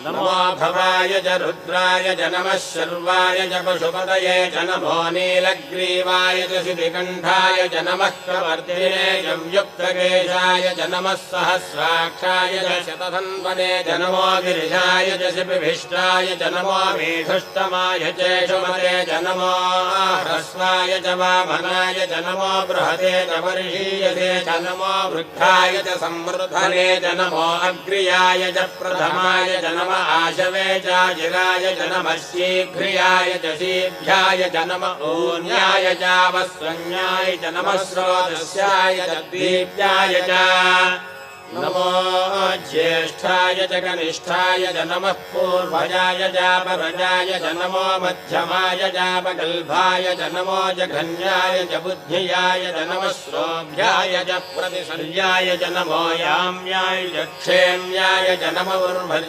नमो भवाय च रुद्राय च नमः शर्वाय च पशुपतये च नमो नीलग्रीवाय च शितिकण्ठाय च नमः कवर्तिने च युक्तकेशाय च नमः सहस्राक्षाय च शतधन्वने च नमो गिरिशाय च शिपिभिष्टाय च नमो मीढुष्टमाय च शुमते च नमो ह्रस्वाय च वामनाय च नमो बृहते च वर्षीयसे च नमो वृद्धाय च संवृद्धने च नमो अग्र्याय च प्रथमाय च नमो आशवे चाजिराय च नमः शीघ्रियाय च शीभ्याय च नमः ऊन्याय चावस्वन्याय च नमः स्रोतस्याय च दीप्याय च नमो ज्येष्ठाय च कनिष्ठाय च नमः पूर्वजाय चापरजाय च नमो मध्यमाय चापगल्भाय च नमो जघन्याय च बुद्धियाय च नमः श्रोभ्याय च प्रतिशल्याय च नमो याम्याय च क्षेम्याय च नमो